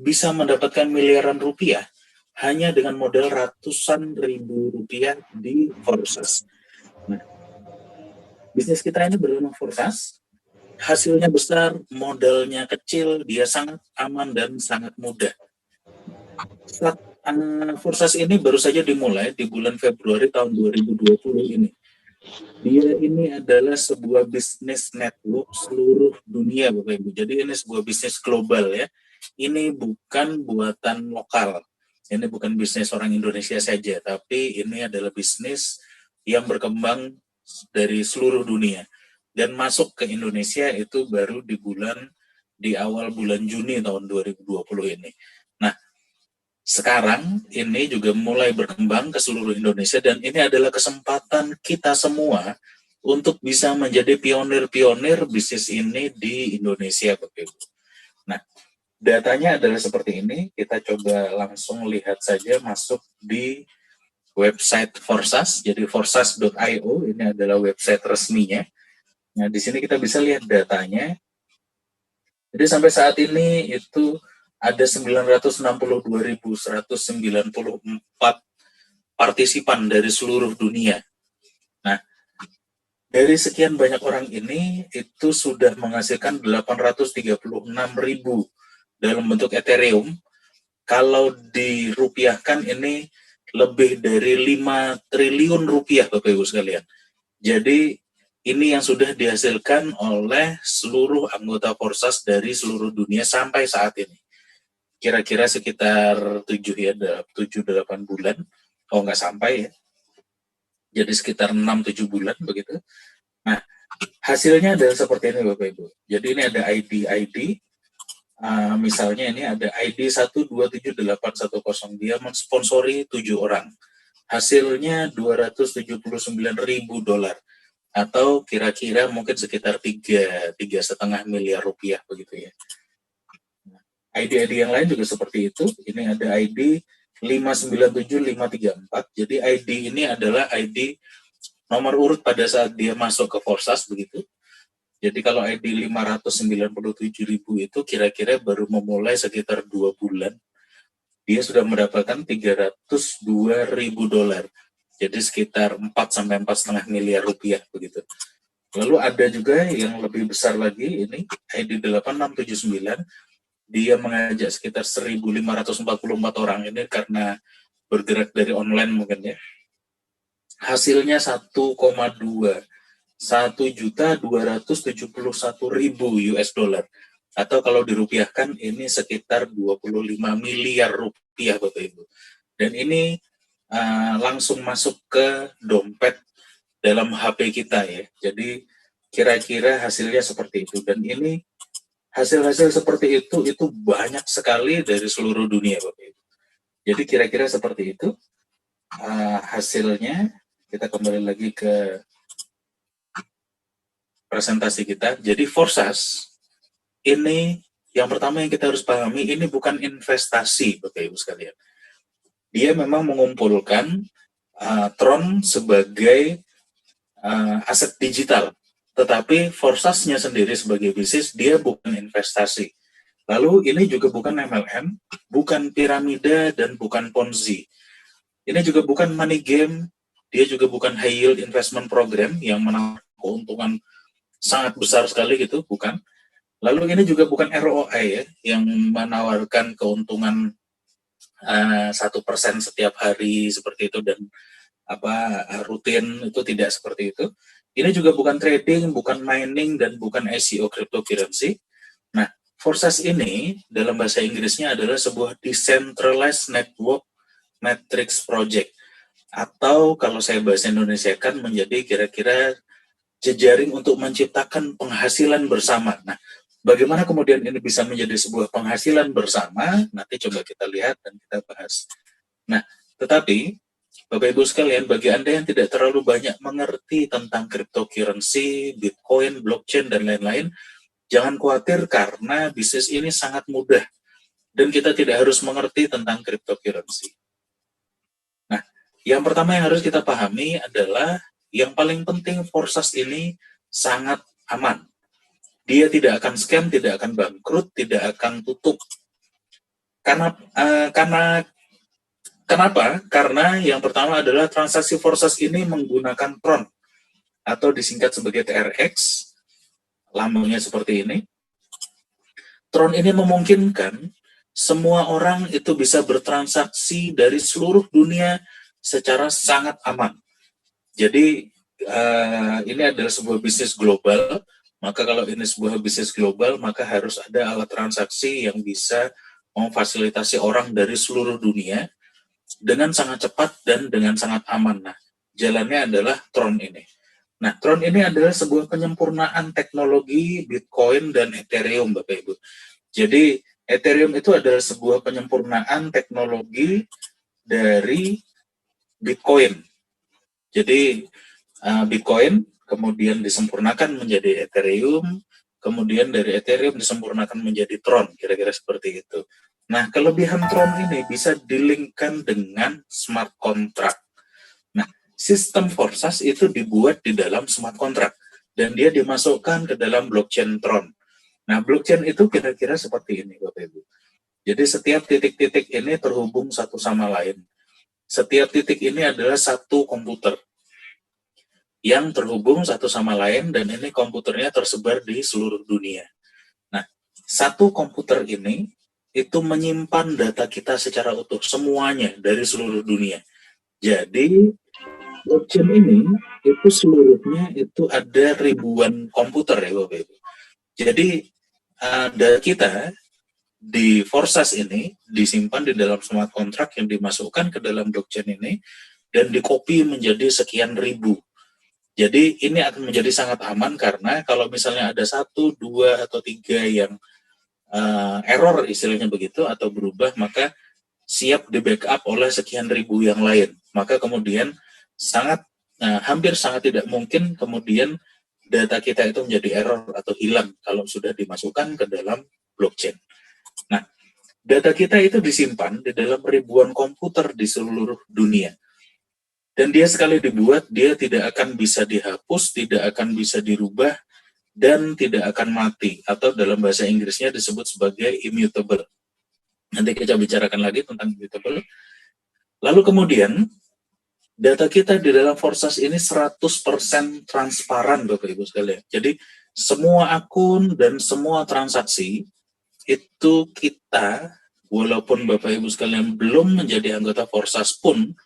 bisa mendapatkan miliaran rupiah hanya dengan modal ratusan ribu rupiah di Forsas. Nah, bisnis kita ini bernama Forsas, hasilnya besar, modalnya kecil, dia sangat aman dan sangat mudah. Forsas ini baru saja dimulai di bulan Februari tahun 2020 ini. Dia ini adalah sebuah bisnis network seluruh dunia, Bapak Ibu. Jadi ini sebuah bisnis global ya. Ini bukan buatan lokal. Ini bukan bisnis orang Indonesia saja, tapi ini adalah bisnis yang berkembang dari seluruh dunia. Dan masuk ke Indonesia itu baru di awal bulan Juni tahun 2020 ini. Nah, sekarang ini juga mulai berkembang ke seluruh Indonesia dan ini adalah kesempatan kita semua untuk bisa menjadi pionir-pionir bisnis ini di Indonesia, Bapak Ibu. Nah, datanya adalah seperti ini. Kita coba langsung lihat saja masuk di website Forsas. Jadi forsas.io ini adalah website resminya. Nah, di sini kita bisa lihat datanya. Jadi sampai saat ini itu ada 962.194 partisipan dari seluruh dunia. Nah, dari sekian banyak orang ini, itu sudah menghasilkan 836.000 dalam bentuk Ethereum. Kalau dirupiahkan ini lebih dari 5 triliun rupiah, Bapak Ibu sekalian. Jadi ini yang sudah dihasilkan oleh seluruh anggota Forsas dari seluruh dunia sampai saat ini. Kira-kira sekitar 7-8 bulan, kalau nggak sampai ya. Jadi sekitar 6-7 bulan begitu. Nah, hasilnya adalah seperti ini Bapak Ibu. Jadi ini ada ID, misalnya ini ada ID 1278110, dia mensponsori 7 orang. Hasilnya $279.000 atau kira-kira mungkin sekitar 3,5 miliar rupiah begitu ya. ID-ID yang lain juga seperti itu. Ini ada ID 597534. Jadi ID ini adalah ID nomor urut pada saat dia masuk ke Forsas begitu. Jadi kalau ID 597.000 itu kira-kira baru memulai sekitar 2 bulan. Dia sudah mendapatkan $302.000. Jadi sekitar 4-4,5 miliar rupiah begitu. Lalu ada juga yang lebih besar lagi, ini ID 8679, dia mengajak sekitar 1.544 orang ini karena bergerak dari online mungkin ya. Hasilnya 1,2, 1.271.000 US dollar. Atau kalau dirupiahkan ini sekitar 25 miliar rupiah Bapak Ibu. Dan ini langsung masuk ke dompet dalam HP kita ya. Jadi kira-kira hasilnya seperti itu. Dan ini hasil-hasil seperti itu banyak sekali dari seluruh dunia Bapak Ibu. Jadi kira-kira seperti itu hasilnya. Kita kembali lagi ke presentasi kita. Jadi Forsas ini yang pertama yang kita harus pahami, ini bukan investasi Bapak Ibu sekalian. Dia memang mengumpulkan Tron sebagai aset digital, tetapi Forsasnya sendiri sebagai bisnis, dia bukan investasi. Lalu ini juga bukan MLM, bukan piramida, dan bukan Ponzi. Ini juga bukan money game, dia juga bukan high yield investment program yang menawarkan keuntungan sangat besar sekali gitu, bukan. Lalu ini juga bukan ROI ya, yang menawarkan keuntungan 1% setiap hari seperti itu dan rutin, itu tidak seperti itu. Ini juga bukan trading, bukan mining, dan bukan ICO cryptocurrency. Nah, Forsas ini dalam bahasa Inggrisnya adalah sebuah decentralized network matrix project, atau kalau saya bahasa Indonesia kan menjadi kira-kira jejaring untuk menciptakan penghasilan bersama. Nah, bagaimana kemudian ini bisa menjadi sebuah penghasilan bersama? Nanti coba kita lihat dan kita bahas. Nah, tetapi Bapak Ibu sekalian, bagi Anda yang tidak terlalu banyak mengerti tentang cryptocurrency, Bitcoin, blockchain, dan lain-lain, jangan khawatir karena bisnis ini sangat mudah dan kita tidak harus mengerti tentang cryptocurrency. Nah, yang pertama yang harus kita pahami adalah yang paling penting Forsas ini sangat aman. Dia tidak akan scam, tidak akan bangkrut, tidak akan tutup Karena kenapa? Karena yang pertama adalah transaksi Forsas ini menggunakan Tron atau disingkat sebagai TRX, lambangnya seperti ini. Tron ini memungkinkan semua orang itu bisa bertransaksi dari seluruh dunia secara sangat aman. Jadi ini adalah sebuah bisnis global, maka kalau ini sebuah bisnis global, maka harus ada alat transaksi yang bisa memfasilitasi orang dari seluruh dunia dengan sangat cepat dan dengan sangat aman. Nah, jalannya adalah Tron ini. Nah, Tron ini adalah sebuah penyempurnaan teknologi Bitcoin dan Ethereum, Bapak Ibu. Jadi, Ethereum itu adalah sebuah penyempurnaan teknologi dari Bitcoin. Jadi, Bitcoin kemudian disempurnakan menjadi Ethereum, kemudian dari Ethereum disempurnakan menjadi Tron, kira-kira seperti itu. Nah, kelebihan Tron ini bisa dilingkan dengan smart contract. Nah, sistem Forsas itu dibuat di dalam smart contract dan dia dimasukkan ke dalam blockchain Tron. Nah, blockchain itu kira-kira seperti ini, Bapak Ibu. Jadi setiap titik-titik ini terhubung satu sama lain. Setiap titik ini adalah satu komputer yang terhubung satu sama lain dan ini komputernya tersebar di seluruh dunia. Nah, satu komputer ini itu menyimpan data kita secara utuh, semuanya dari seluruh dunia. Jadi blockchain ini itu seluruhnya itu ada ribuan komputer ya Bapak Ibu. Jadi data kita di Forsas ini disimpan di dalam smart contract yang dimasukkan ke dalam blockchain ini dan dikopi menjadi sekian ribu. Jadi ini akan menjadi sangat aman karena kalau misalnya ada 1, 2, atau 3 yang error istilahnya begitu atau berubah, maka siap di backup oleh sekian ribu yang lain. Maka kemudian hampir sangat tidak mungkin kemudian data kita itu menjadi error atau hilang kalau sudah dimasukkan ke dalam blockchain. Nah, data kita itu disimpan di dalam ribuan komputer di seluruh dunia. Dan dia sekali dibuat, dia tidak akan bisa dihapus, tidak akan bisa dirubah, dan tidak akan mati. Atau dalam bahasa Inggrisnya disebut sebagai immutable. Nanti kita bicarakan lagi tentang immutable. Lalu kemudian, data kita di dalam Forsas ini 100% transparan, Bapak Ibu sekalian. Jadi, semua akun dan semua transaksi itu kita, walaupun Bapak Ibu sekalian belum menjadi anggota Forsas pun,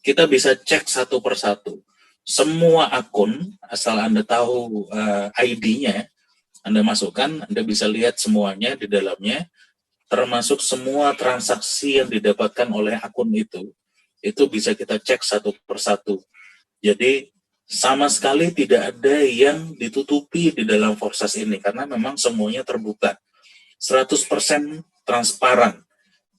kita bisa cek satu persatu. Semua akun, asal Anda tahu ID-nya, Anda masukkan, Anda bisa lihat semuanya di dalamnya, termasuk semua transaksi yang didapatkan oleh akun itu bisa kita cek satu persatu. Jadi sama sekali tidak ada yang ditutupi di dalam Forsas ini karena memang semuanya terbuka. 100% transparan.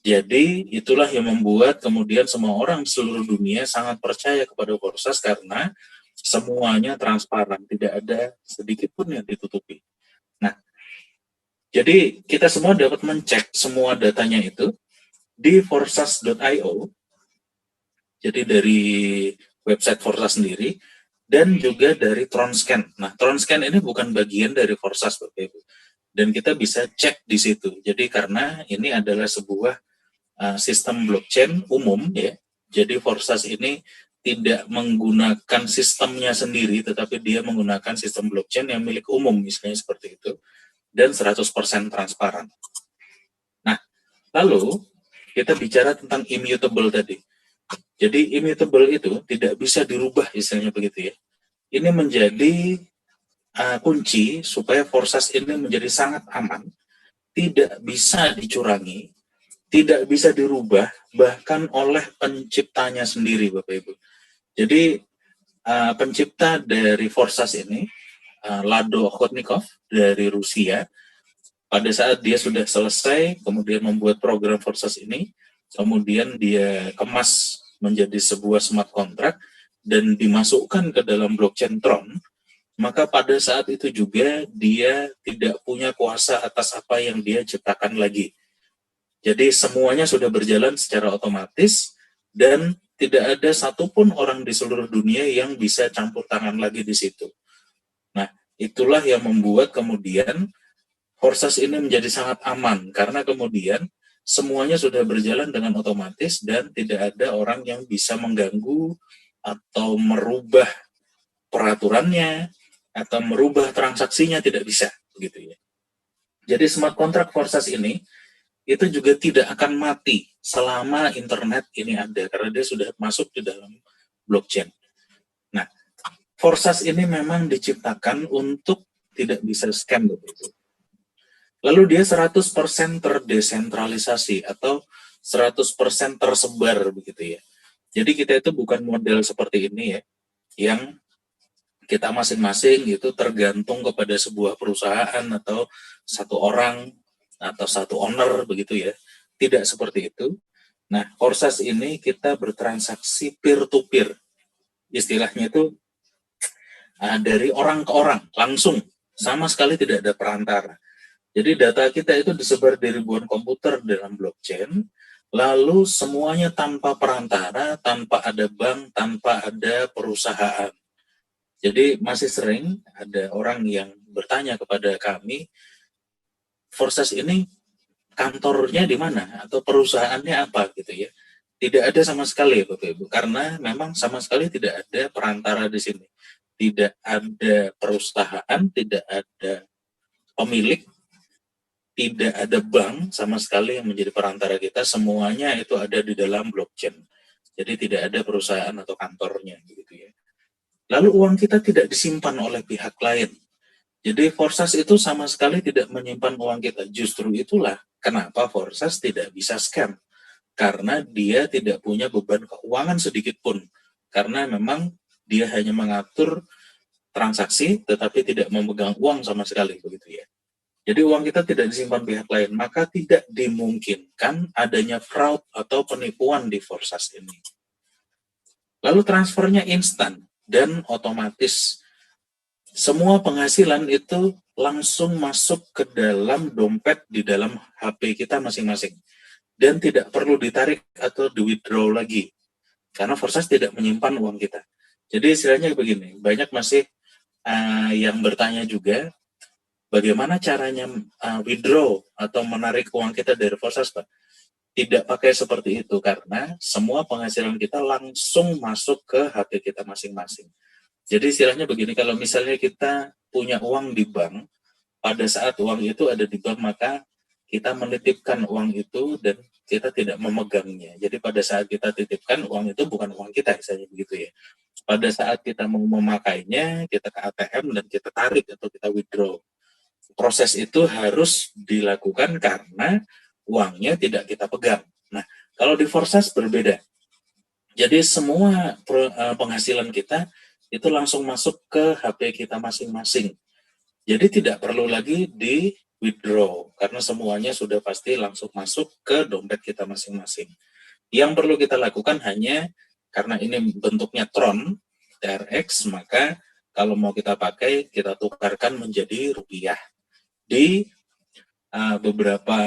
Jadi itulah yang membuat kemudian semua orang di seluruh dunia sangat percaya kepada Forsas karena semuanya transparan, tidak ada sedikit pun yang ditutupi. Nah, jadi kita semua dapat mencek semua datanya itu di forsas.io. Jadi dari website Forsas sendiri, dan juga dari TronScan. Nah, TronScan ini bukan bagian dari Forsas, Bapak Ibu. Dan kita bisa cek di situ. Jadi karena ini adalah sebuah sistem blockchain umum, ya. Jadi Forsas ini tidak menggunakan sistemnya sendiri, tetapi dia menggunakan sistem blockchain yang milik umum, misalnya seperti itu. Dan 100% transparan. Nah, lalu kita bicara tentang immutable tadi. Jadi immutable itu tidak bisa dirubah istilahnya begitu ya. Ini menjadi kunci supaya Forsas ini menjadi sangat aman, tidak bisa dicurangi, tidak bisa dirubah bahkan oleh penciptanya sendiri Bapak Ibu. Jadi pencipta dari Forsas ini Lado Okhotnikov dari Rusia, pada saat dia sudah selesai kemudian membuat program Forsas ini, kemudian dia kemas menjadi sebuah smart contract dan dimasukkan ke dalam blockchain Tron, maka pada saat itu juga dia tidak punya kuasa atas apa yang dia ciptakan lagi. Jadi semuanya sudah berjalan secara otomatis dan tidak ada satupun orang di seluruh dunia yang bisa campur tangan lagi di situ. Nah, itulah yang membuat kemudian Forsas ini menjadi sangat aman karena kemudian semuanya sudah berjalan dengan otomatis dan tidak ada orang yang bisa mengganggu atau merubah peraturannya atau merubah transaksinya, tidak bisa begitu ya. Jadi smart contract Forsas ini itu juga tidak akan mati selama internet ini ada karena dia sudah masuk di dalam blockchain. Nah, Forsas ini memang diciptakan untuk tidak bisa scam begitu. Lalu dia 100% terdesentralisasi atau 100% tersebar begitu ya. Jadi kita itu bukan model seperti ini ya, yang kita masing-masing itu tergantung kepada sebuah perusahaan atau satu orang atau satu owner begitu ya. Tidak seperti itu. Nah, Forsas ini kita bertransaksi peer-to-peer. Istilahnya itu dari orang ke orang, langsung. Sama sekali tidak ada perantara. Jadi data kita itu disebar di ribuan komputer dalam blockchain, lalu semuanya tanpa perantara, tanpa ada bank, tanpa ada perusahaan. Jadi masih sering ada orang yang bertanya kepada kami, Forsas ini kantornya di mana atau perusahaannya apa gitu ya. Tidak ada sama sekali Bapak Ibu, karena memang sama sekali tidak ada perantara di sini. Tidak ada perusahaan, tidak ada pemilik, tidak ada bank sama sekali yang menjadi perantara kita, semuanya itu ada di dalam blockchain. Jadi tidak ada perusahaan atau kantornya begitu ya. Lalu uang kita tidak disimpan oleh pihak lain. Jadi Forsas itu sama sekali tidak menyimpan uang kita. Justru itulah kenapa Forsas tidak bisa scam. Karena dia tidak punya beban keuangan sedikit pun. Karena memang dia hanya mengatur transaksi tetapi tidak memegang uang sama sekali begitu ya. Jadi uang kita tidak disimpan pihak lain, maka tidak dimungkinkan adanya fraud atau penipuan di Forsas ini. Lalu transfernya instan dan otomatis. Semua penghasilan itu langsung masuk ke dalam dompet di dalam HP kita masing-masing. Dan tidak perlu ditarik atau di-withdraw lagi. Karena Forsas tidak menyimpan uang kita. Jadi istilahnya begini, banyak masih yang bertanya juga, bagaimana caranya withdraw atau menarik uang kita dari Forsas, Pak? Tidak pakai seperti itu, karena semua penghasilan kita langsung masuk ke HP kita masing-masing. Jadi istilahnya begini, kalau misalnya kita punya uang di bank, pada saat uang itu ada di bank, maka kita menitipkan uang itu dan kita tidak memegangnya. Jadi pada saat kita titipkan, uang itu bukan uang kita, misalnya begitu ya. Pada saat kita mau memakainya, kita ke ATM dan kita tarik atau kita withdraw. Proses itu harus dilakukan karena uangnya tidak kita pegang. Nah, kalau di Forsas berbeda. Jadi semua penghasilan kita itu langsung masuk ke HP kita masing-masing. Jadi tidak perlu lagi di withdraw karena semuanya sudah pasti langsung masuk ke dompet kita masing-masing. Yang perlu kita lakukan hanya karena ini bentuknya Tron TRX, maka kalau mau kita pakai kita tukarkan menjadi rupiah di beberapa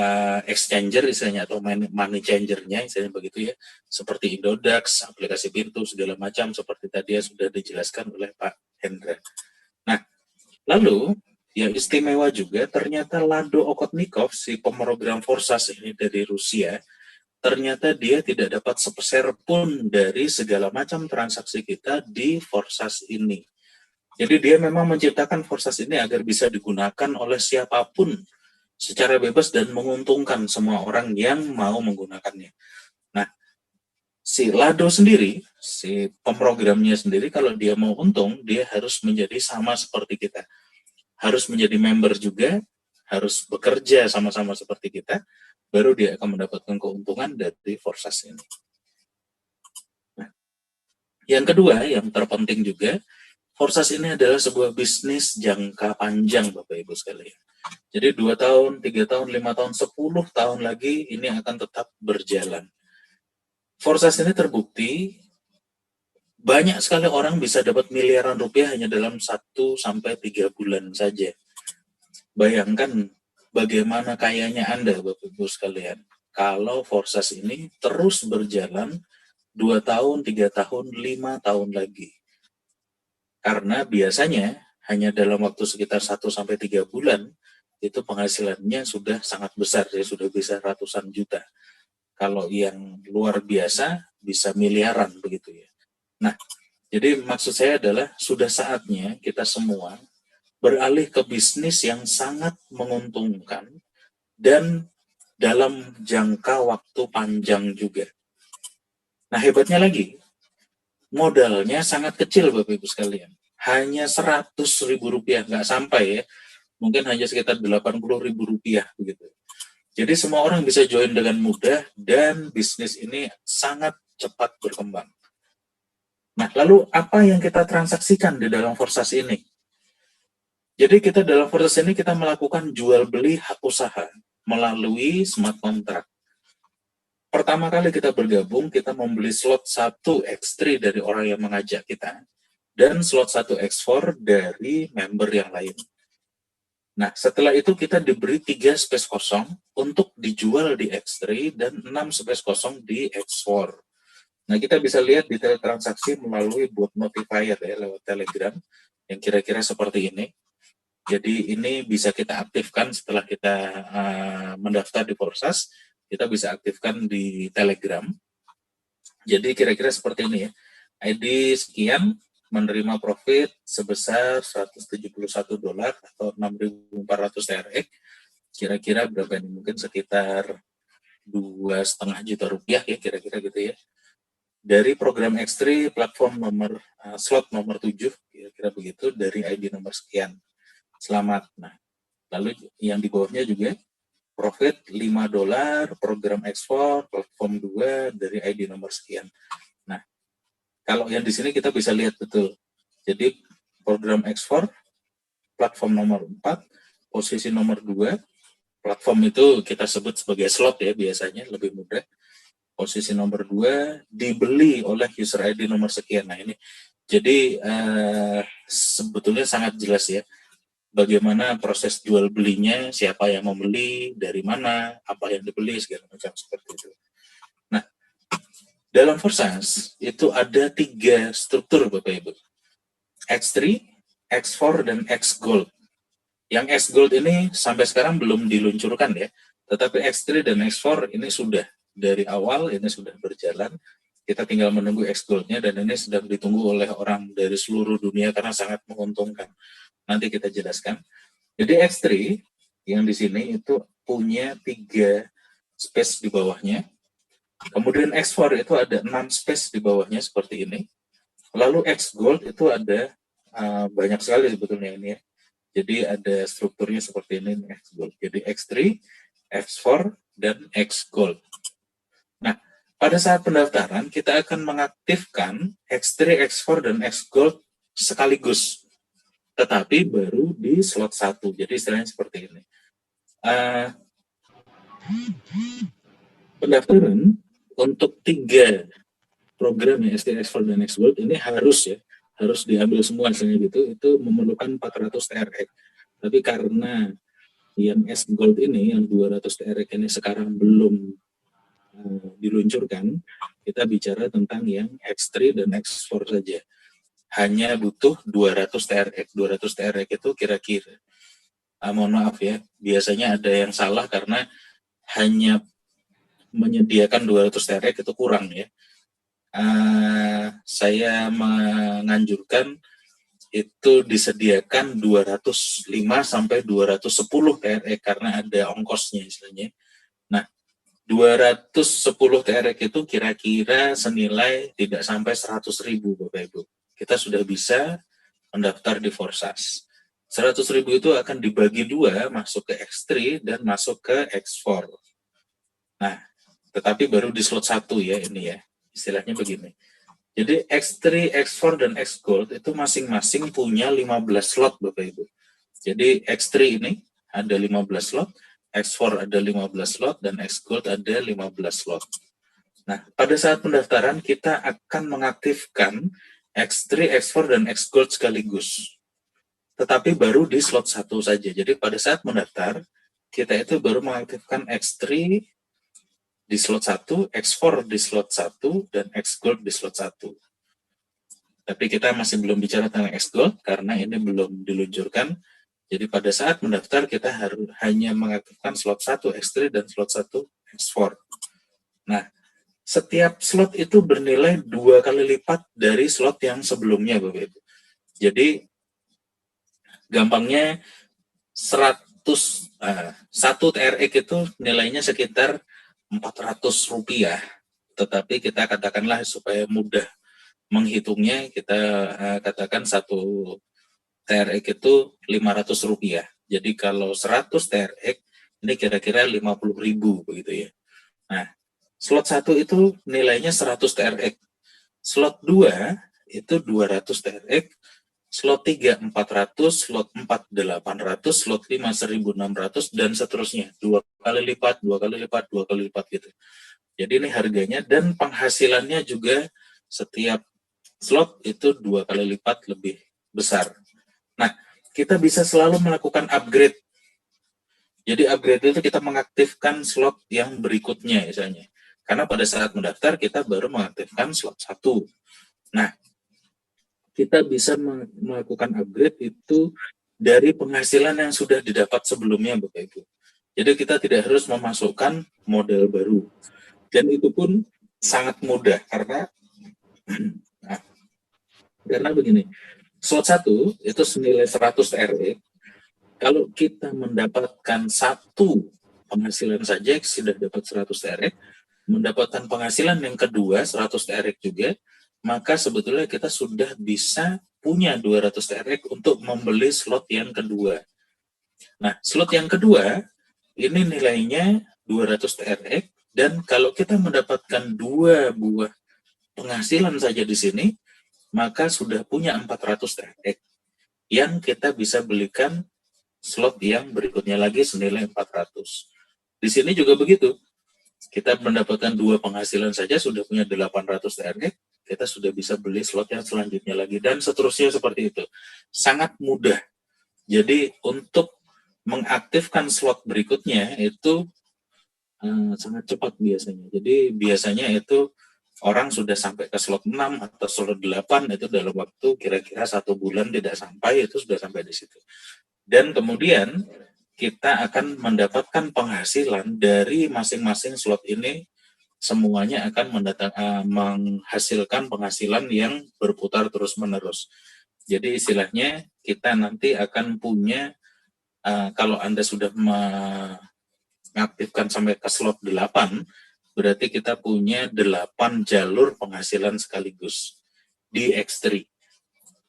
exchanger istilahnya atau money changernya istilahnya begitu ya, seperti Indodax, aplikasi Pintu segala macam seperti tadi ya sudah dijelaskan oleh Pak Hendra. Nah, lalu yang istimewa juga ternyata Lado Okotnikov, si pemrogram Forsas ini dari Rusia, ternyata dia tidak dapat sepeser pun dari segala macam transaksi kita di Forsas ini. Jadi dia memang menciptakan Forsas ini agar bisa digunakan oleh siapapun secara bebas dan menguntungkan semua orang yang mau menggunakannya. Nah, si Lado sendiri, si pemrogrammnya sendiri, kalau dia mau untung, dia harus menjadi sama seperti kita. Harus menjadi member juga, harus bekerja sama-sama seperti kita, baru dia akan mendapatkan keuntungan dari Forsas ini. Nah, yang kedua, yang terpenting juga, Forsas ini adalah sebuah bisnis jangka panjang, Bapak Ibu sekalian. Jadi 2 tahun, 3 tahun, 5 tahun, 10 tahun lagi ini akan tetap berjalan. Forsas ini terbukti banyak sekali orang bisa dapat miliaran rupiah hanya dalam 1-3 bulan saja. Bayangkan bagaimana kayanya Anda, Bapak Ibu sekalian, kalau Forsas ini terus berjalan 2 tahun, 3 tahun, 5 tahun lagi. Karena biasanya hanya dalam waktu sekitar 1-3 bulan itu penghasilannya sudah sangat besar, ya sudah bisa ratusan juta. Kalau yang luar biasa bisa miliaran begitu ya. Nah, jadi maksud saya adalah sudah saatnya kita semua beralih ke bisnis yang sangat menguntungkan dan dalam jangka waktu panjang juga. Nah, hebatnya lagi, modalnya sangat kecil Bapak Ibu sekalian. Hanya 100 ribu rupiah, nggak sampai ya. Mungkin hanya sekitar 80 ribu rupiah begitu. Jadi semua orang bisa join dengan mudah dan bisnis ini sangat cepat berkembang. Nah, lalu apa yang kita transaksikan di dalam Forsas ini? Jadi kita dalam Forsas ini kita melakukan jual beli hak usaha melalui smart contract. Pertama kali kita bergabung, kita membeli slot 1 X3 dari orang yang mengajak kita dan slot 1 X4 dari member yang lain. Nah, setelah itu kita diberi 3 space kosong untuk dijual di X3 dan 6 space kosong di X4. Nah, kita bisa lihat detail transaksi melalui bot notifier ya, lewat Telegram, yang kira-kira seperti ini. Jadi ini bisa kita aktifkan setelah kita mendaftar di Forsas, kita bisa aktifkan di Telegram. Jadi kira-kira seperti ini ya, ID sekian, menerima profit sebesar $171 atau 6.400 TRX, kira-kira berapa ini? Mungkin sekitar 2,5 juta rupiah ya, kira-kira gitu ya. Dari program X3 platform nomor slot nomor 7, kira-kira begitu, dari ID nomor sekian. Selamat. Nah, lalu yang di bawahnya juga profit $5 program X4 platform 2 dari ID nomor sekian. Nah, kalau yang di sini kita bisa lihat betul. Jadi program X4 platform nomor 4, posisi nomor 2, platform itu kita sebut sebagai slot ya biasanya, lebih mudah. Posisi nomor 2 dibeli oleh user ID nomor sekian. Nah ini, jadi sebetulnya sangat jelas ya, bagaimana proses jual belinya, siapa yang membeli, dari mana, apa yang dibeli, segala macam seperti itu. Nah, dalam Forsas itu ada 3 struktur Bapak Ibu. X3, X4, dan X Gold. Yang X-Gold ini sampai sekarang belum diluncurkan ya, tetapi X3 dan X4 ini sudah dari awal, ini sudah berjalan. Kita tinggal menunggu X-Gold-nya dan ini sedang ditunggu oleh orang dari seluruh dunia karena sangat menguntungkan. Nanti kita jelaskan. Jadi X3 yang di sini itu punya 3 space di bawahnya. Kemudian X4 itu ada 6 space di bawahnya seperti ini. Lalu X-Gold itu ada banyak sekali sebetulnya ini ya. Jadi ada strukturnya seperti ini, X-Gold. Jadi X3, X4, dan X-Gold. Nah, pada saat pendaftaran, kita akan mengaktifkan X3, X4, dan X-Gold sekaligus. Tetapi baru di slot 1. Jadi istilahnya seperti ini. Pendaftaran untuk 3 program ya, X3, X4, dan X-Gold ini harus diambil semua misalnya gitu, itu memerlukan 400 TRX. Tapi karena yang X-Gold ini, yang 200 TRX ini sekarang belum diluncurkan, kita bicara tentang yang X3 dan X4 saja. Hanya butuh 200 TRX. 200 TRX itu kira-kira, mohon maaf ya, biasanya ada yang salah karena hanya menyediakan 200 TRX itu kurang ya. Saya menganjurkan itu disediakan 205 sampai 210 TRX karena ada ongkosnya istilahnya. Nah, 210 TRX itu kira-kira senilai tidak sampai 100.000 Bapak Ibu. Kita sudah bisa mendaftar di Forsas. 100.000 itu akan dibagi 2, masuk ke X3 dan masuk ke X4. Nah, tetapi baru di slot 1 ya ini ya. Istilahnya begini. Jadi X3, X4, dan X-Gold itu masing-masing punya 15 slot Bapak Ibu. Jadi X3 ini ada 15 slot, X4 ada 15 slot, dan X-Gold ada 15 slot. Nah, pada saat pendaftaran kita akan mengaktifkan X3, X4, dan X-Gold sekaligus. Tetapi baru di slot 1 saja. Jadi pada saat mendaftar, kita itu baru mengaktifkan X3 di slot 1, X4 di slot 1, dan X-Gold di slot 1. Tapi kita masih belum bicara tentang X-Gold karena ini belum diluncurkan. Jadi pada saat mendaftar kita harus hanya mengaktifkan slot 1 X3 dan slot 1 X4. Nah, setiap slot itu bernilai 2 kali lipat dari slot yang sebelumnya, Bapak Ibu. Jadi gampangnya 1 TRX itu nilainya sekitar Rp400. Tetapi kita katakanlah supaya mudah menghitungnya, kita katakan 1 TRX itu Rp500. Jadi kalau 100 TRX ini kira-kira 50.000 begitu ya. Nah, slot 1 itu nilainya 100 TRX. Slot 2 itu 200 TRX. Slot 3 400, slot 4 800, slot 5 1.600 dan seterusnya. 2 kali lipat, 2 kali lipat, 2 kali lipat gitu. Jadi ini harganya dan penghasilannya juga setiap slot itu 2 kali lipat lebih besar. Nah, kita bisa selalu melakukan upgrade. Jadi upgrade itu kita mengaktifkan slot yang berikutnya misalnya. Karena pada saat mendaftar kita baru mengaktifkan slot 1. Nah, kita bisa melakukan upgrade itu dari penghasilan yang sudah didapat sebelumnya, Bapak Ibu. Jadi kita tidak harus memasukkan model baru. Dan itu pun sangat mudah karena begini, slot 1 itu senilai 100 RE. Kalau kita mendapatkan 1 penghasilan saja sudah dapat 100 RE, mendapatkan penghasilan yang kedua 100 RE juga, maka sebetulnya kita sudah bisa punya 200 TRX untuk membeli slot yang kedua. Nah, slot yang kedua ini nilainya 200 TRX dan kalau kita mendapatkan 2 buah penghasilan saja di sini, maka sudah punya 400 TRX yang kita bisa belikan slot yang berikutnya lagi senilai 400. Di sini juga begitu. Kita mendapatkan 2 penghasilan saja sudah punya 800 TRX, kita sudah bisa beli slot yang selanjutnya lagi dan seterusnya seperti itu. Sangat mudah. Jadi untuk mengaktifkan slot berikutnya itu sangat cepat biasanya. Jadi biasanya itu orang sudah sampai ke slot 6 atau slot 8 itu dalam waktu kira-kira 1 bulan tidak sampai, itu sudah sampai di situ. Dan kemudian kita akan mendapatkan penghasilan dari masing-masing slot ini, semuanya akan menghasilkan penghasilan yang berputar terus-menerus. Jadi istilahnya kita nanti akan punya, kalau Anda sudah mengaktifkan sampai ke slot 8, berarti kita punya 8 jalur penghasilan sekaligus di X3.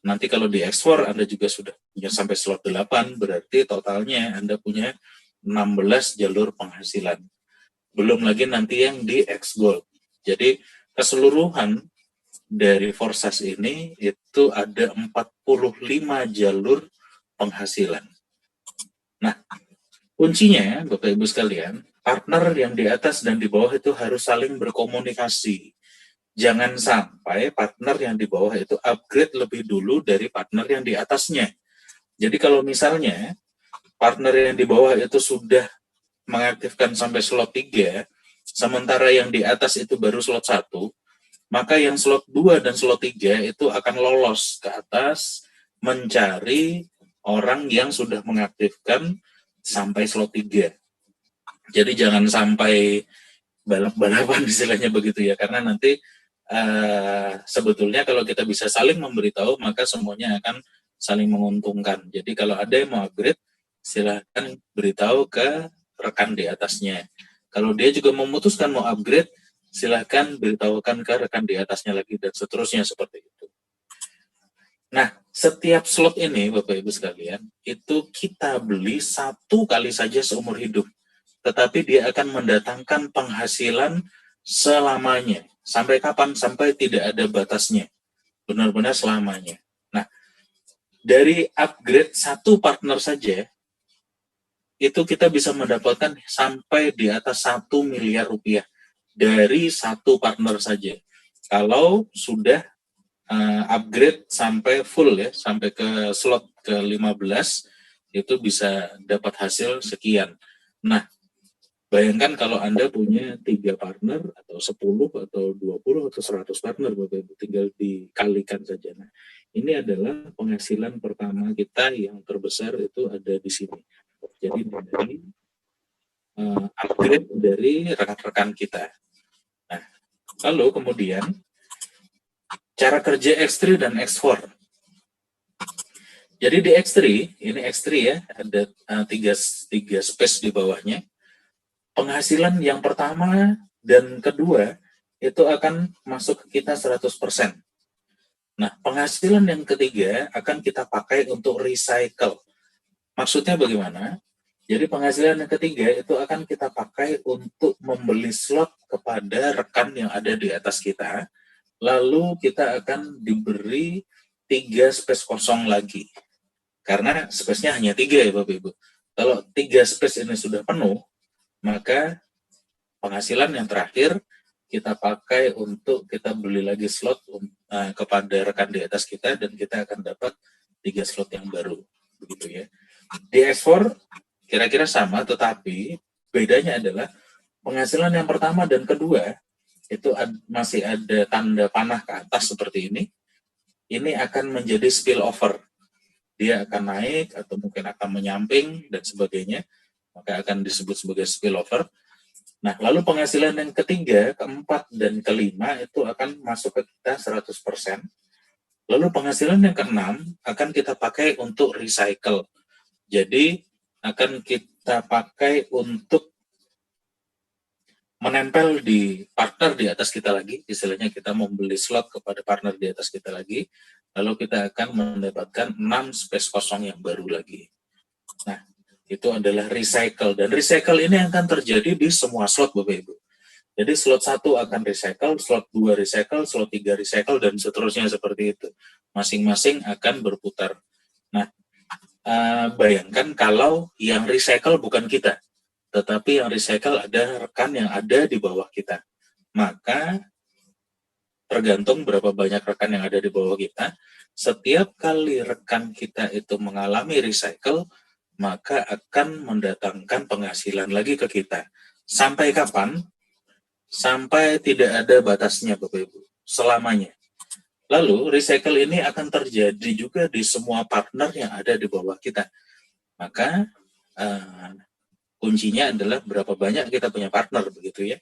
Nanti kalau di X4 Anda juga sudah punya sampai slot 8, berarti totalnya Anda punya 16 jalur penghasilan. Belum lagi nanti yang di X Gold. Jadi keseluruhan dari Forsas ini itu ada 45 jalur penghasilan. Nah, kuncinya Bapak Ibu sekalian, partner yang di atas dan di bawah itu harus saling berkomunikasi. Jangan sampai partner yang di bawah itu upgrade lebih dulu dari partner yang di atasnya. Jadi kalau misalnya partner yang di bawah itu sudah mengaktifkan sampai slot 3, sementara yang di atas itu baru slot 1, maka yang slot 2 dan slot 3 itu akan lolos ke atas mencari orang yang sudah mengaktifkan sampai slot 3. Jadi jangan sampai balap-balapan istilahnya begitu ya, karena nanti sebetulnya kalau kita bisa saling memberitahu maka semuanya akan saling menguntungkan. Jadi kalau ada yang mau upgrade, silahkan beritahu ke rekan di atasnya. Kalau dia juga memutuskan mau upgrade, silahkan beritahukan ke rekan di atasnya lagi dan seterusnya seperti itu. Nah, setiap slot ini Bapak Ibu sekalian, itu kita beli 1 kali saja seumur hidup. Tetapi dia akan mendatangkan penghasilan selamanya. Sampai kapan? Sampai tidak ada batasnya. Benar-benar selamanya. Nah, dari upgrade 1 partner saja, itu kita bisa mendapatkan sampai di atas 1 miliar rupiah dari 1 partner saja. Kalau sudah upgrade sampai full ya, sampai ke slot ke-15, itu bisa dapat hasil sekian. Nah, bayangkan kalau Anda punya 3 partner, atau 10, atau 20, atau 100 partner, Bapak Ibu, tinggal dikalikan saja. Nah, Ini adalah penghasilan pertama kita yang terbesar itu ada di sini. Jadi dari upgrade dari rekan-rekan kita. Nah, lalu kemudian cara kerja X3 dan X4. Jadi di X3, ini X3 ya, ada tiga space di bawahnya. Penghasilan yang pertama dan kedua itu akan masuk ke kita 100%. Nah, penghasilan yang ketiga akan kita pakai untuk recycle. Maksudnya bagaimana? Jadi penghasilan yang ketiga itu akan kita pakai untuk membeli slot kepada rekan yang ada di atas kita. Lalu kita akan diberi 3 space kosong lagi. Karena space-nya hanya 3 ya Bapak Ibu. Kalau 3 space ini sudah penuh, maka penghasilan yang terakhir kita pakai untuk kita beli lagi slot kepada rekan di atas kita dan kita akan dapat 3 slot yang baru. Begitu ya. Di X4 kira-kira sama, tetapi bedanya adalah penghasilan yang pertama dan kedua itu masih ada tanda panah ke atas seperti ini. Ini akan menjadi spillover. Dia akan naik atau mungkin akan menyamping dan sebagainya, maka akan disebut sebagai spillover. Nah, lalu penghasilan yang ketiga, keempat, dan kelima itu akan masuk ke kita 100%. Lalu penghasilan yang keenam akan kita pakai untuk recycle. Jadi, akan kita pakai untuk menempel di partner di atas kita lagi, istilahnya kita membeli slot kepada partner di atas kita lagi, lalu kita akan mendapatkan 6 space kosong yang baru lagi. Nah, itu adalah recycle, dan recycle ini akan terjadi di semua slot Bapak Ibu. Jadi slot 1 akan recycle, slot 2 recycle, slot 3 recycle, dan seterusnya seperti itu. Masing-masing akan berputar. Nah, bayangkan kalau yang recycle bukan kita, tetapi yang recycle ada rekan yang ada di bawah kita. Maka tergantung berapa banyak rekan yang ada di bawah kita, setiap kali rekan kita itu mengalami recycle, maka akan mendatangkan penghasilan lagi ke kita. Sampai kapan? Sampai tidak ada batasnya, Bapak Ibu. Selamanya. Lalu, recycle ini akan terjadi juga di semua partner yang ada di bawah kita. Maka, kuncinya adalah berapa banyak kita punya partner, begitu ya.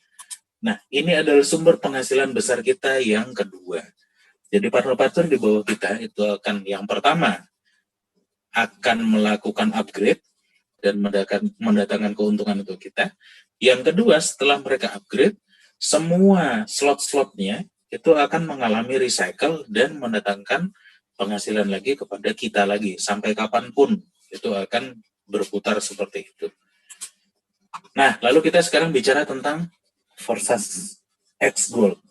Nah, ini adalah sumber penghasilan besar kita yang kedua. Jadi partner-partner di bawah kita itu akan yang pertama akan melakukan upgrade dan mendatangkan keuntungan untuk kita. Yang kedua, setelah mereka upgrade, semua slot-slotnya itu akan mengalami recycle dan mendatangkan penghasilan lagi kepada kita lagi. Sampai kapanpun itu akan berputar seperti itu. Nah, lalu kita sekarang bicara tentang Forsas X Gold.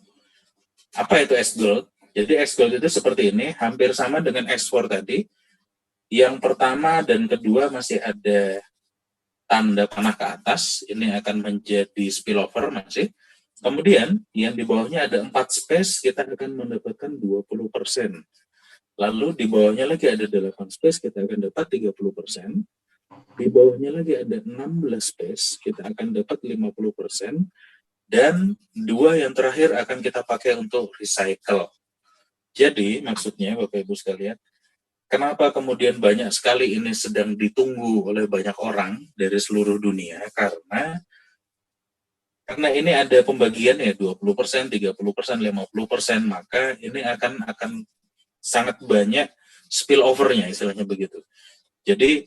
Apa itu X Gold? Jadi X Gold itu seperti ini, hampir sama dengan X4 tadi. Yang pertama dan kedua masih ada tanda panah ke atas, ini akan menjadi spillover masih. Kemudian yang di bawahnya ada 4 space, kita akan mendapatkan 20%. Lalu di bawahnya lagi ada 8 space, kita akan dapat 30%. Di bawahnya lagi ada 16 space, kita akan dapat 50%. Dan 2 yang terakhir akan kita pakai untuk recycle. Jadi maksudnya Bapak Ibu sekalian, kenapa kemudian banyak sekali ini sedang ditunggu oleh banyak orang dari seluruh dunia? Karena ini ada pembagian ya 20%, 30%, 50%, maka ini akan sangat banyak spillover-nya istilahnya begitu. Jadi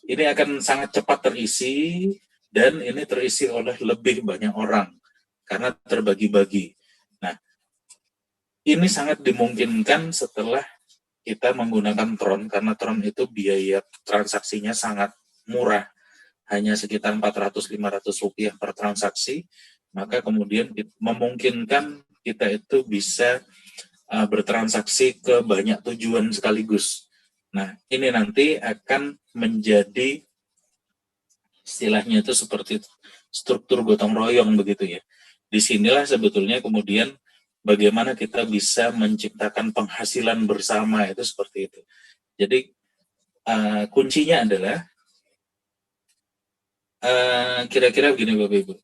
ini akan sangat cepat terisi dan ini terisi oleh lebih banyak orang karena terbagi-bagi. Nah, ini sangat dimungkinkan setelah kita menggunakan Tron, karena Tron itu biaya transaksinya sangat murah, hanya sekitar 400-500 rupiah per transaksi, maka kemudian memungkinkan kita itu bisa bertransaksi ke banyak tujuan sekaligus. Nah, ini nanti akan menjadi istilahnya itu seperti struktur gotong royong begitu ya. Disinilah sebetulnya kemudian bagaimana kita bisa menciptakan penghasilan bersama itu seperti itu. Jadi kuncinya adalah kira-kira begini Bapak Ibu.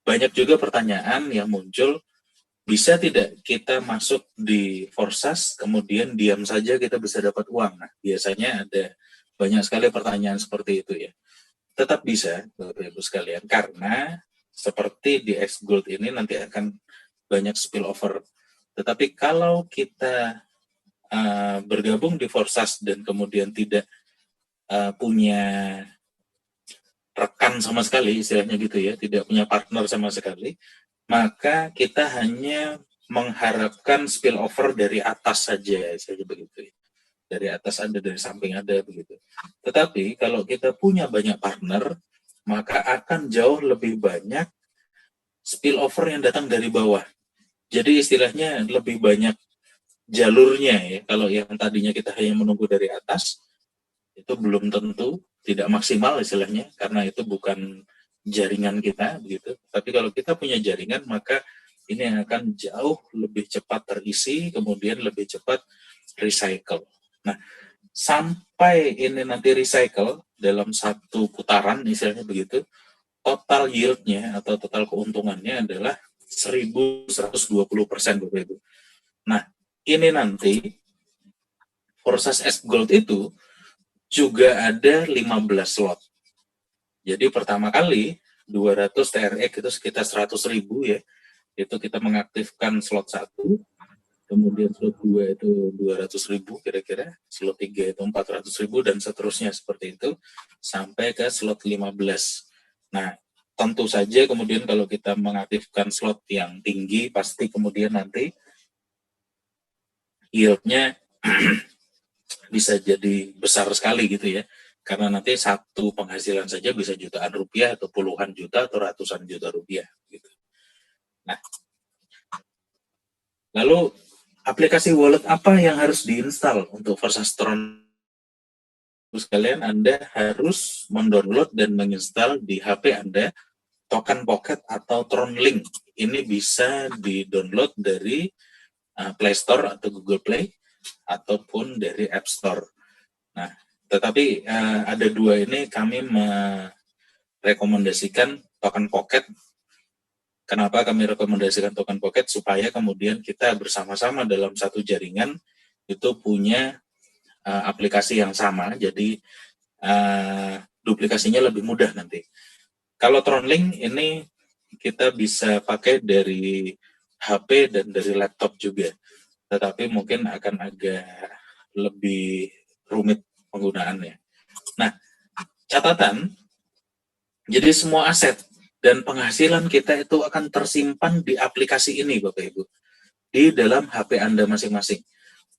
Banyak juga pertanyaan yang muncul, bisa tidak kita masuk di Forsas, kemudian diam saja kita bisa dapat uang? Nah, biasanya ada banyak sekali pertanyaan seperti itu ya. Tetap bisa, Bapak Ibu sekalian, karena seperti di X Gold ini nanti akan banyak spillover. Tetapi kalau kita bergabung di Forsas dan kemudian tidak punya rekan sama sekali, istilahnya gitu ya, tidak punya partner sama sekali, maka kita hanya mengharapkan spillover dari atas saja, begitu ya. Dari atas ada, dari samping ada, begitu. Tetapi kalau kita punya banyak partner, maka akan jauh lebih banyak spillover yang datang dari bawah. Jadi istilahnya lebih banyak jalurnya ya. Kalau yang tadinya kita hanya menunggu dari atas, itu belum tentu, tidak maksimal istilahnya, karena itu bukan jaringan kita begitu. Tapi kalau kita punya jaringan, maka ini akan jauh lebih cepat terisi, kemudian lebih cepat recycle. Nah, sampai ini nanti recycle dalam satu putaran, istilahnya begitu, total yield-nya atau total keuntungannya adalah 1.120% Bapak Ibu. Nah, ini nanti Forsas S Gold itu juga ada 15 slot. Jadi pertama kali 200 TRX itu sekitar 100.000 ya. Itu kita mengaktifkan slot 1, kemudian slot 2 itu 200.000 kira-kira, slot 3 itu 400.000 dan seterusnya seperti itu sampai ke slot 15. Nah, tentu saja kemudian kalau kita mengaktifkan slot yang tinggi, pasti kemudian nanti yield-nya bisa jadi besar sekali gitu ya. Karena nanti satu penghasilan saja bisa jutaan rupiah atau puluhan juta atau ratusan juta rupiah gitu. Nah, lalu aplikasi wallet apa yang harus diinstal untuk Forsas Tron? Sekalian Anda harus mendownload dan menginstal di HP Anda Token Pocket atau TronLink. Ini bisa di-download dari Play Store atau Google Play ataupun dari App Store. Nah, tetapi ada dua ini kami merekomendasikan Token Pocket. Kenapa kami rekomendasikan Token Pocket? Supaya kemudian kita bersama-sama dalam satu jaringan itu punya aplikasi yang sama, jadi duplikasinya lebih mudah nanti. Kalau TronLink ini kita bisa pakai dari HP dan dari laptop juga, tetapi mungkin akan agak lebih rumit penggunaannya. Nah, catatan, jadi semua aset dan penghasilan kita itu akan tersimpan di aplikasi ini, Bapak Ibu, di dalam HP Anda masing-masing.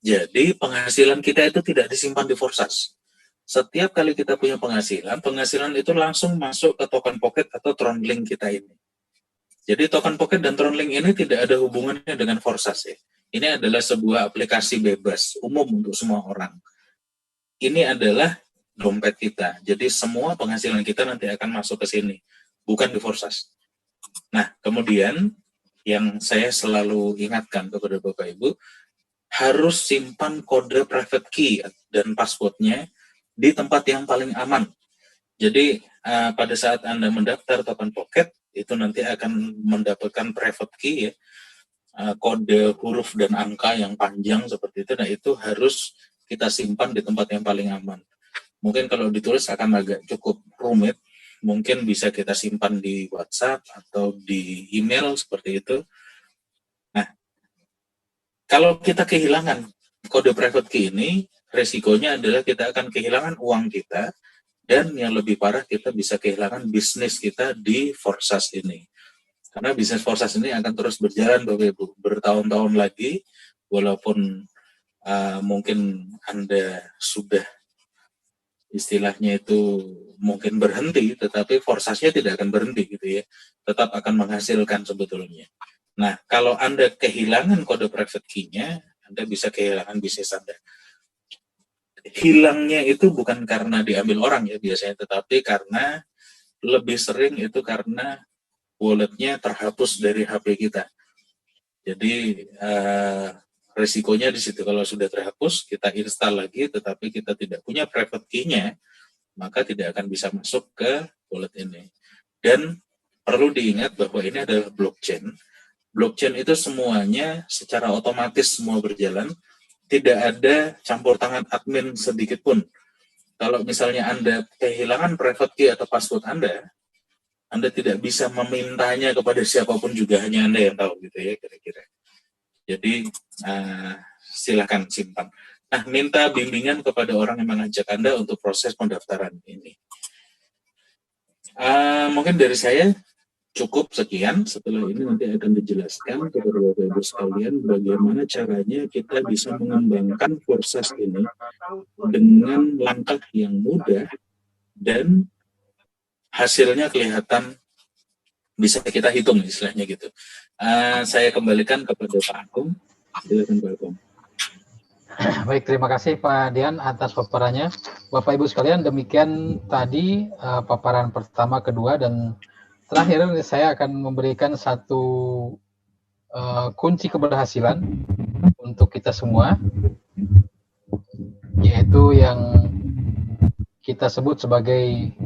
Jadi penghasilan kita itu tidak disimpan di Forsas. Setiap kali kita punya penghasilan itu langsung masuk ke Token Pocket atau TronLink kita ini. Jadi Token Pocket dan TronLink ini tidak ada hubungannya dengan Forsas ya. Ini adalah sebuah aplikasi bebas, umum untuk semua orang. Ini adalah dompet kita. Jadi semua penghasilan kita nanti akan masuk ke sini, bukan di Forsas. Nah, kemudian yang saya selalu ingatkan kepada Bapak Ibu, harus simpan kode private key dan passwordnya di tempat yang paling aman. Jadi pada saat Anda mendaftar Token Pocket, itu nanti akan mendapatkan private key ya, kode huruf dan angka yang panjang seperti itu. Nah, itu harus kita simpan di tempat yang paling aman. Mungkin kalau ditulis akan agak cukup rumit, mungkin bisa kita simpan di WhatsApp atau di email seperti itu. Nah, kalau kita kehilangan kode private key ini, resikonya adalah kita akan kehilangan uang kita, dan yang lebih parah kita bisa kehilangan bisnis kita di Forsas ini. Karena bisnis Forsas ini akan terus berjalan Bapak Ibu, bertahun-tahun lagi, walaupun mungkin Anda sudah istilahnya itu mungkin berhenti, tetapi Forsasnya tidak akan berhenti gitu ya, tetap akan menghasilkan sebetulnya. Nah, kalau Anda kehilangan kode private key-nya, Anda bisa kehilangan bisnis Anda. Hilangnya itu bukan karena diambil orang ya biasanya, tetapi karena lebih sering itu karena walletnya terhapus dari HP kita. Jadi resikonya di situ, kalau sudah terhapus, kita install lagi, tetapi kita tidak punya private key-nya, maka tidak akan bisa masuk ke wallet ini. Dan perlu diingat bahwa ini adalah blockchain, blockchain itu semuanya secara otomatis semua berjalan, tidak ada campur tangan admin sedikit pun. Kalau misalnya Anda kehilangan private key atau password Anda tidak bisa memintanya kepada siapapun juga, hanya Anda yang tahu gitu ya kira-kira. Jadi silakan simpan. Nah, minta bimbingan kepada orang yang mengajak Anda untuk proses pendaftaran ini. Mungkin dari saya cukup sekian. Setelah ini nanti akan dijelaskan kepada Bapak Ibu sekalian bagaimana caranya kita bisa mengembangkan proses ini dengan langkah yang mudah dan hasilnya kelihatan bisa kita hitung istilahnya gitu. Saya kembalikan kepada Pak Agung. Silakan Pak Agung. Baik, terima kasih Pak Dian atas paparannya. Bapak Ibu sekalian, demikian tadi paparan pertama, kedua, dan terakhir saya akan memberikan satu kunci keberhasilan untuk kita semua, yaitu yang kita sebut sebagai